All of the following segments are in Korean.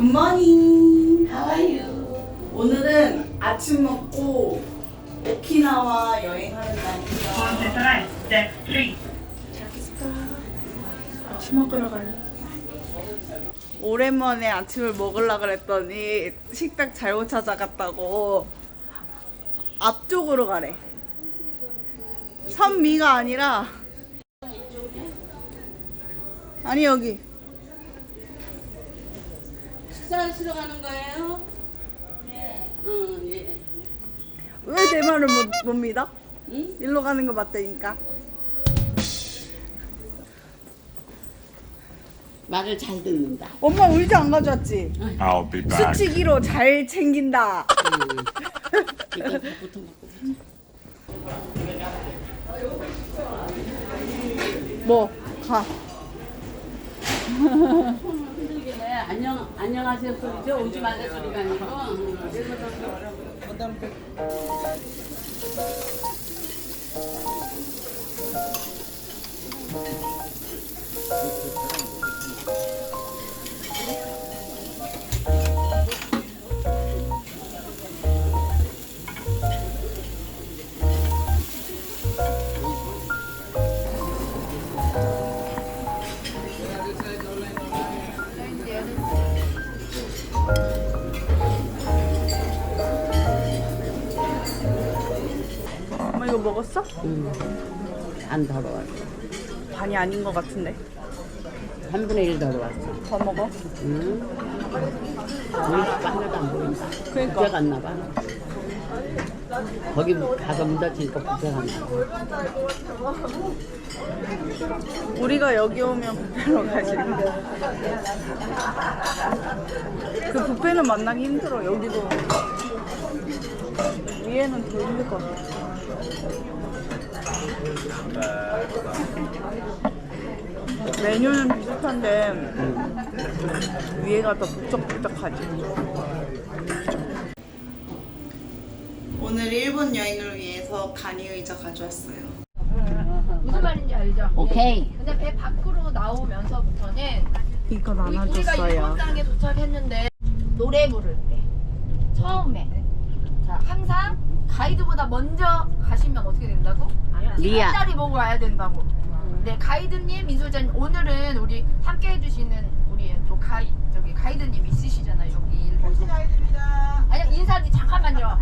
굿모닝. How are you? 오늘은 아침 먹고 오키나와 여행하는 날이에요. Step 3. 아침 먹으러 갈래? 오랜만에 아침을 먹으려 그랬더니 식당 잘못 찾아갔다고 앞쪽으로 가래. 선미가 아니라 아니 여기. 식사하시러 가는 거예요? 네. 응, 예. 왜 내 말을 못 믿어? 응? 일로 가는 거 맞다니까. 말을 잘 듣는다. 엄마 의자 안 가져왔지? I'll be back. 수치기로 잘 챙긴다. 일단 밥부터 먹고. 뭐 가. 힘들길래 안녕하세요 소리죠? 오지 말래 소리가 아니고. 엄마 이거 먹었어? 안 더러웠어. 반이 아닌 것 같은데. 3분의 1 더러웠어. 더 먹어? 응? 보이니까 하나도 안 보인다. 그러니까. 부채 갔나 봐. 거기 가서 묻어지니까 부채 갔나 봐. 우리가 여기 오면 뷔페로 가지. 그 뷔페는 만나기 힘들어. 여기도 위에는 더 힘들 것 같아. 메뉴는 비슷한데 위에가 더 북적북적하지. 오늘 일본 여행을 위해서 간이 의자 가져왔어요. 무슨 말인지 알죠? 오케이. 근데 배 밖으로 나오면서부터는 이거 우리가 나눠줬어요. 일본 땅에 도착했는데 노래 부를 때 처음에 자 항상 가이드보다 먼저 가시면 어떻게 된다고? 리아. 뒷자리 보고 와야 된다고. 네 가이드님, 민소자님 오늘은 우리 함께 해주시는 우리 또 가이드님 있으시잖아요 여기 일본. 가이드입니다. 아니 인사 잠깐만요.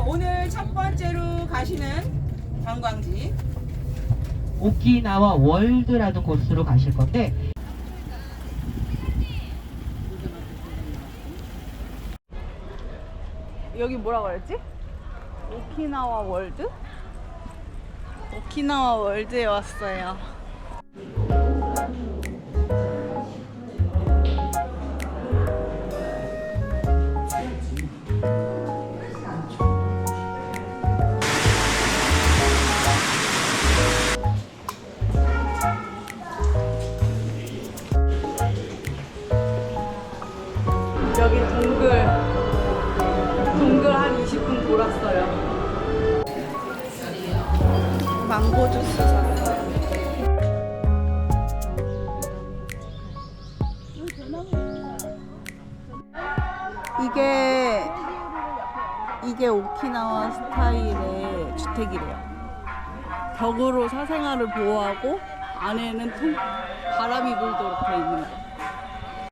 오늘 첫 번째로 가시는 관광지 오키나와 월드라는 곳으로 가실 건데 여기 뭐라 그랬지? 오키나와 월드? 오키나와 월드에 왔어요. 여기 동글 한 20분 돌았어요. 망고 주스 샀어요. 이게 오키나와 스타일의 주택이래요. 벽으로 사생활을 보호하고 안에는 바람이 불도록 되어 있는 거.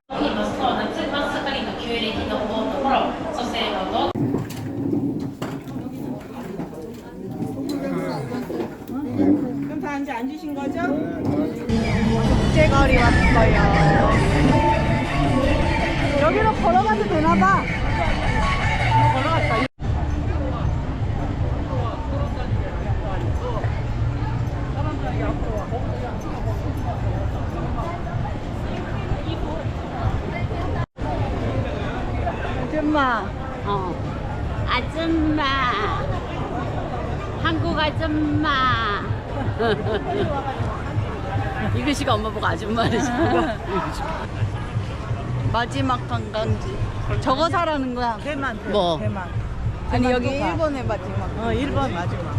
夏ばっかりの旧暦のところ、蘇生のと 그럼 다 이제 앉으신 거죠? 국제거리 왔어요. 여기로 걸어가도 되나봐. 걸어갔다. 아줌마. 아줌마. 한국 아줌마. 이글씨가 엄마 보고 아줌마를 시키고. 마지막 관광지. 저거 사라는 거야. 대만. 뭐? 대만. 아니 여기 대만도 가. 일본의 마지막. 일본 마지막.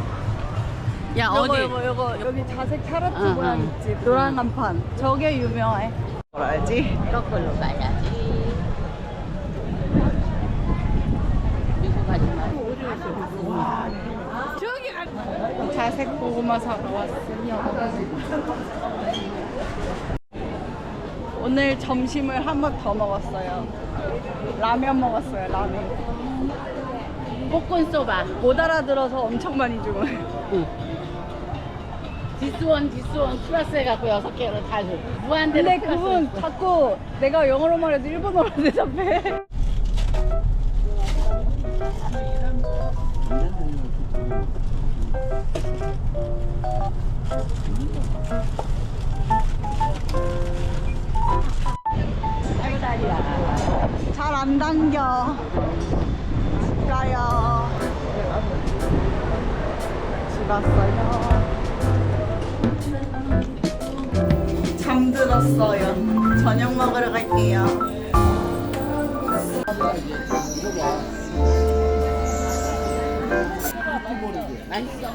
야 요거 여기 자색 타로트 모양 있지. 노란 간판. 저게 유명해. 뭐라지? 거꾸로 가야지. 자색 고구마 사러 왔어요. 오늘 점심을 한 번 더 먹었어요. 라면 먹었어요. 라면. 볶은 소바. 못 알아들어서 엄청 많이 주문. 디스원 플러스 해갖고 6개를 다 줘. 무한대로 근데 플러스 그분 했어. 자꾸 내가 영어로 말해도 일본어로 대답해. 잘 안 당겨. 집 가요. 집 왔어요. 잠들었어요. 저녁 먹으러 갈게요. 맛있어.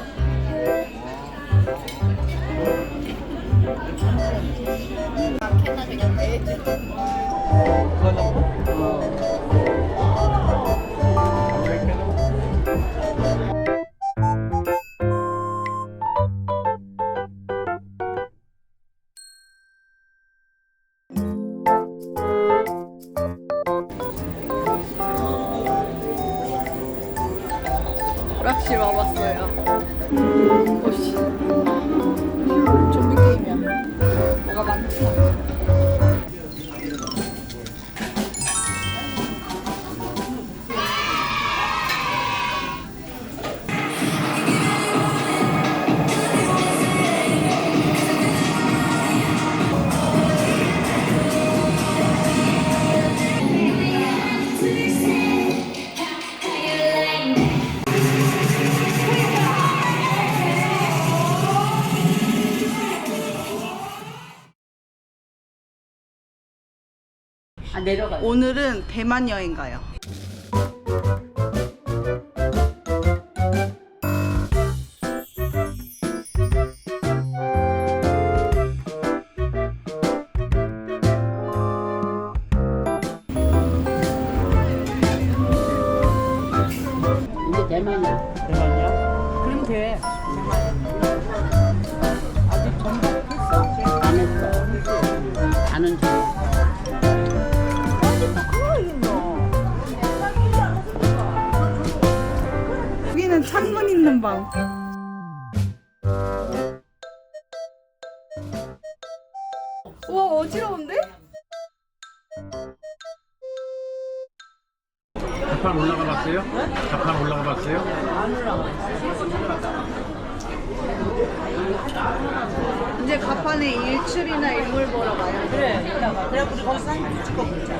오락실 와봤어요. 오씨. 좀비 게임이야. 뭐가 많구나. 아, 내려가. 오늘은 대만 여행 가요. 이제 대만이야. 그럼 돼. 안 했어. 가는 중. 여기는 창문 있는 방. 와 어지러운데? 자판 올라가 봤어요? 자판 올라가 봤어요? 이제 가판에 일출이나 일몰 보러 가요. 그래, 이따가. 그래갖고 우리 거기서 사진 찍고 보자.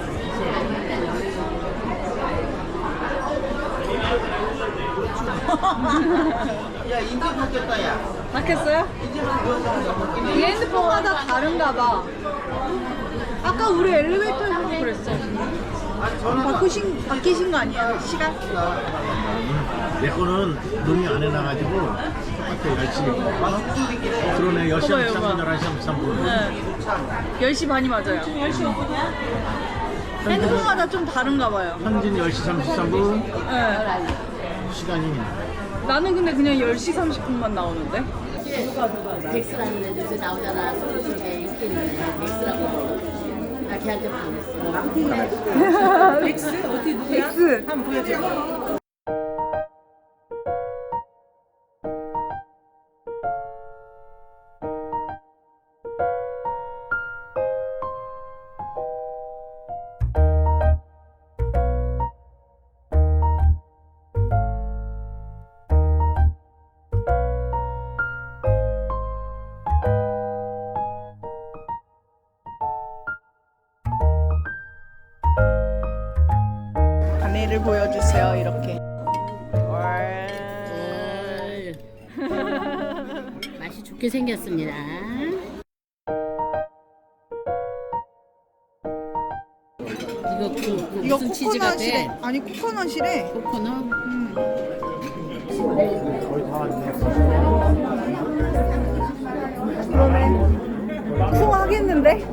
야 인기 바뀌었다 야. 바뀌었어요? 이 핸드폰마다 다른가 봐. 아까 우리 엘리베이터에서도 그랬어. 바뀌신 거 아니야? 시간? 내 거는 룸이 안 해놔가지고 똑같아 10시 그러네 10시 33분 11시 33분 네. 10시 반이 맞아요. 10시 5분이야? 핸드폰마다 좀 다른가 봐요. 현진 10시 33분 네. 시간이 나는 근데 그냥 10시 30분만 나오는데? 덱스라는 애 요새 나오잖아. 소속에 인기 있는 애. 덱스라고. 나 걔한테 보냈어. 엑스 어떻게 누구야? X. 한번 보여줘. 안에를 보여주세요. 이렇게. 맛이 좋게 생겼습니다. 이거 무슨 치즈 같아? 아니 코코넛이래. 코코넛? 그러네. 통하겠는데?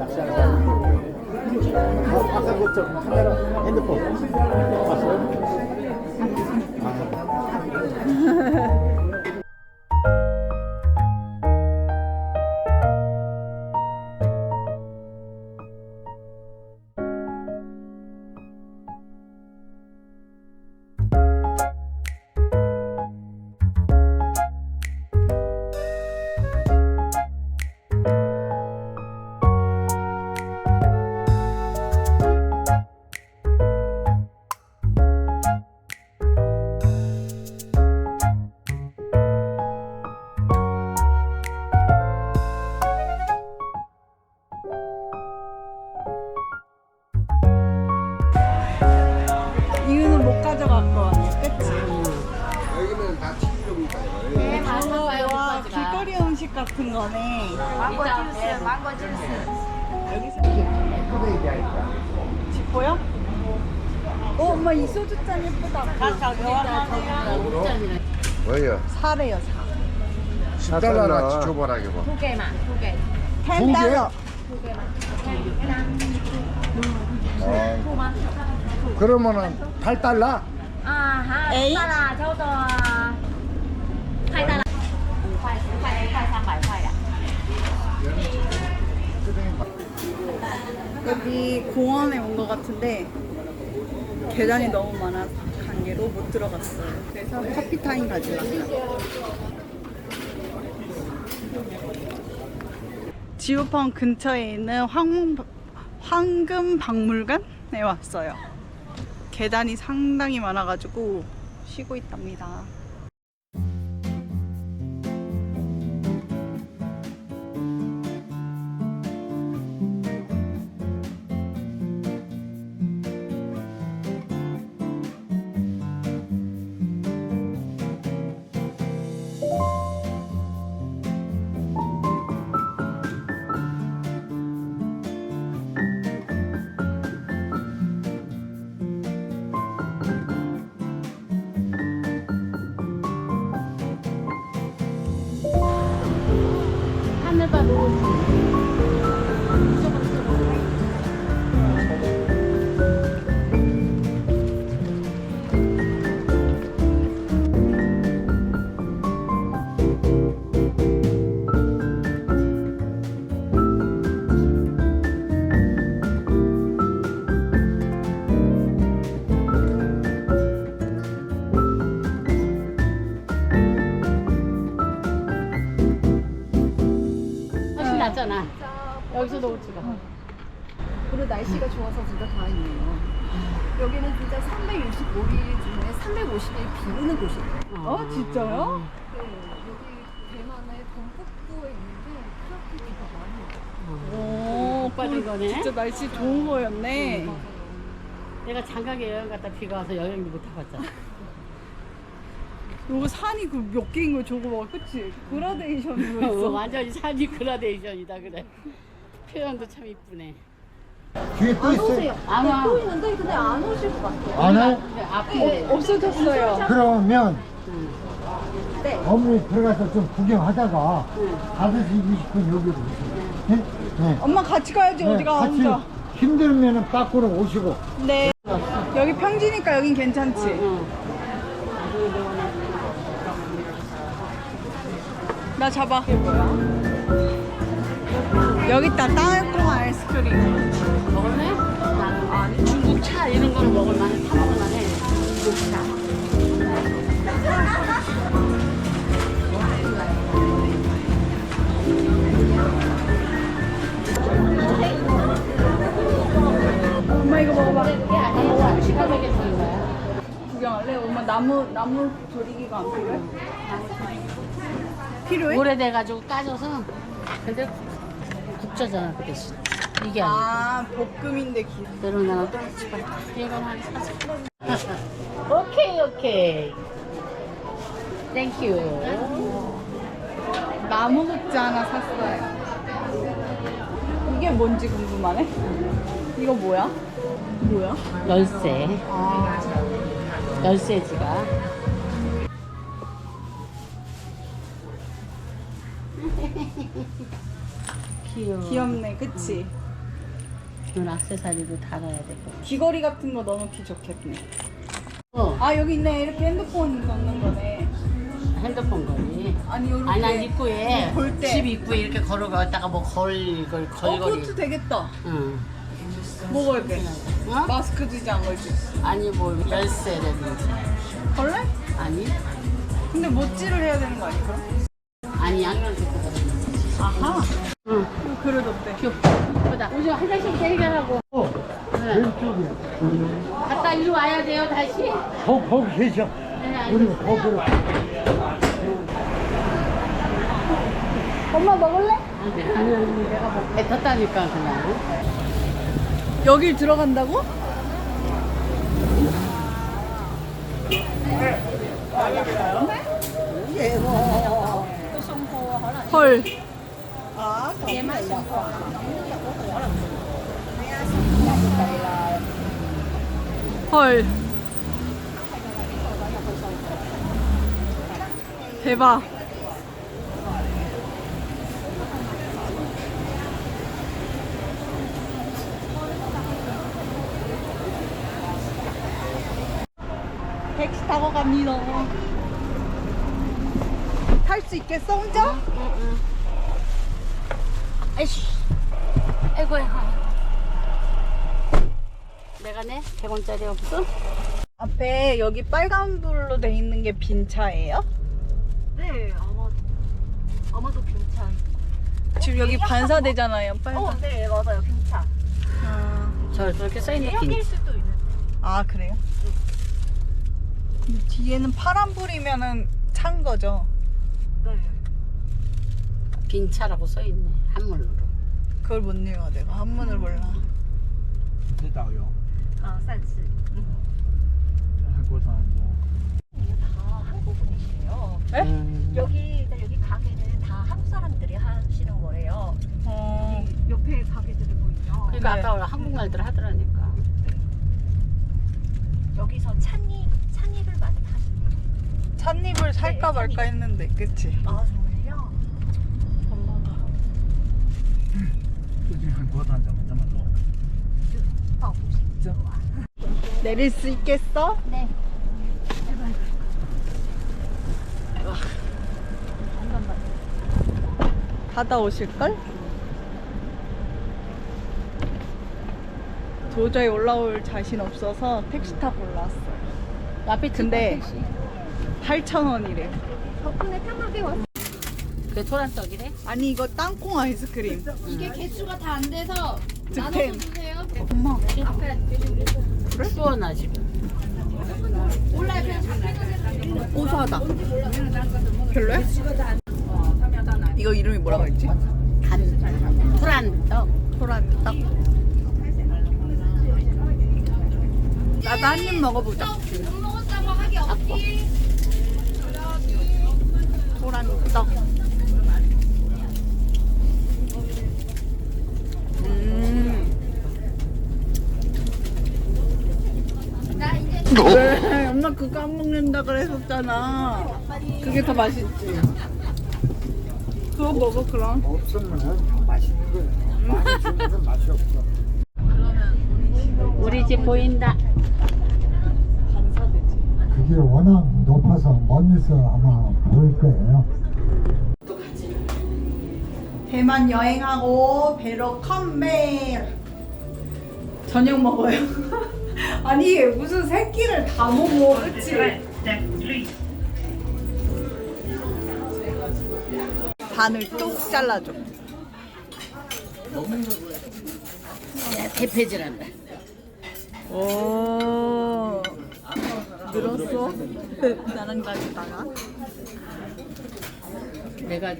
아까 그쪽 카메라 핸드폰 봤어요? 같은 거네. 망고 주스, 망고 주스. 집 보여? 엄마 이 소주잔 예쁘다. 뭐예요? 사래요, 사. 10달러나 줘보라 이거. 10달러. 그러면은 8달러? 에이? 여기 공원에 온 것 같은데 계단이 너무 많아 관계로 못 들어갔어요. 그래서 커피 타임 가지려고요. 지오펑 근처에 있는 황금박물관에 왔어요. 계단이 상당히 많아가지고 쉬고 있답니다. 하늘바 훨씬 낫잖아. 여기서도 못 찍어. 그리고 날씨가 좋아서 진짜 다행이에요. 여기는 진짜 365일 중에 350일 비 오는 곳이에요. 진짜요? 네, 여기 대만의 동북부에 있는데 그렇게 비가 많이 와요. 오, 빠진 거네. 진짜 날씨 좋은 거였네. 내가 장가게 여행 갔다 비가 와서 여행도 못 타봤잖아. 요거 산이 그 몇 개인 거 저거 봐, 그치? 그라데이션으로 있어. 완전히 산이 그라데이션이다 그래. 표현도 참 이쁘네. 뒤에 또 있어요? 아마 또 있는데 근데 안 오실 것 같아요. 안 해? 앞에 없어졌어요. 그러면 네. 어머니 들어가서 좀 구경하다가 5시 20분 여기로 오세요. 네? 네. 엄마 같이 가야지, 어디가 같이 혼자. 힘들면은 밖으로 오시고. 네. 여기 평지니까 여긴 괜찮지? 나 잡아. 이게 뭐야? 여기 있다, 땅콩 아이스크림. 먹을래? 아니 중국 차 이런 거는 먹을만해. 사 먹을만해. 중국 차. 엄마 이거 먹어봐. 이게 아니야. 시커멓게 생긴 거야. 구경할래? 엄마 나무 조리기가 안 필요해? 필요해? 오래돼가지고 까져서 근데 국자잖아 그 대신. 이게 아니야. 아, 볶음인데 기. 그러면 나는 또 집에 이건 한 사자. 오케이 오케이. 땡큐. 나무 국자 하나 샀어요. 이게 뭔지 궁금하네? 이거 뭐야? 뭐야? 열쇠. 아, 열쇠 지갑. 귀여워. 귀엽네, 그치? 눈 액세서리도 달아야 될 거. 귀걸이 같은 거 넣어놓기 좋겠네. 어, 아, 여기 있네. 이렇게 핸드폰 넣는 거네. 핸드폰 거리. 아니, 요렇게. 아니 난 입구에 볼 때. 집 입구에 이렇게 걸어갔다가 뭐 걸거리. 그것도 되겠다. 응. 뭐 걸게? 어? 마스크 주지 안 걸지? 아니 뭐 열쇠라든지. 걸래? 아니 근데 못질을 해야 되는 거 아니, 그럼? 아니 양면 듣고 그러는 아하. 응. 그 그릇 어때? 귀엽다. 이쁘다. 우리 한 장씩 해결하고. 네. 왼쪽에. 갔다 이리 와야 돼요 다시. 거기 계셔. 네, 우리 거기로. 엄마 먹을래? 아니 내가 뭐 뱉었다니까 그냥. 여길 들어간다고? 헐. 헐. 대박. 택시 타고 갑니다. 탈 수 있겠어 혼자? 아이씨. 아이고, 아이고. 내가 내 100원짜리 없어? 앞에 여기 빨간 불로 돼 있는 게 빈 차예요? 네, 아마도 빈차. 지금 여기 반사되잖아요, 빨간. 네, 맞아요, 빈차. 저렇게 써있네, 빈. 여길 수도 있는. 아 그래요? 근데 뒤에는 파란 불이면은 찬 거죠? 네. 빈차라고 써있네, 한문으로. 그걸 못 읽어 내가 한문을 몰라. 你是导游，散吃。韩国团很多。 다 한국 분이시래요. 네? 여기 가게는 다 한국 사람들이 하시는 거래요. 어, 옆에 가게들이 보이죠? 그러니까 네. 아까 한국말들 하더라니까. 여기서 찬잎을 많이 파시네요. 찻잎을 살까 말까 했는데 그치? 아 정말요? 엄마가 最近韩国团怎么这么多？ 내릴 수 있겠어? 네. 가다 오실걸? 도저히 올라올 자신 없어서 택시 타고 올라왔어요. 앞에 근데 8,000원이래. 덕분에 편하게 왔어요. 그게 토란떡이래? 아니 이거 땅콩 아이스크림. 이게 개수가 다 안 돼서 득템. 주세요. 엄마. 추워나 지금. 고소하다. 별로야? 이거 이름이 뭐라고 했지? 토란떡. 토란떡. 나도 한 입 먹어보자. 못 먹었다고 하기 없지. 토란떡. 나 이제 왜? 엄마 그거 안 먹는다 그랬었잖아. 그게 더 맛있지. 그거 먹어 그럼. 없으면 맛있는 거예요. 많이 주면 맛이 없어. 우리 집 보인다. 반사되지. 그게 워낙 높아서 멀리서 아마 보일 거예요. 대만 여행하고 배로 컴백. 저녁 먹어요. 아니 무슨 새끼를 다 먹어, 그치? 반을 뚝 잘라줘. 야, 대패질한다. 오, 늘었어? 나랑 다니다가. 내가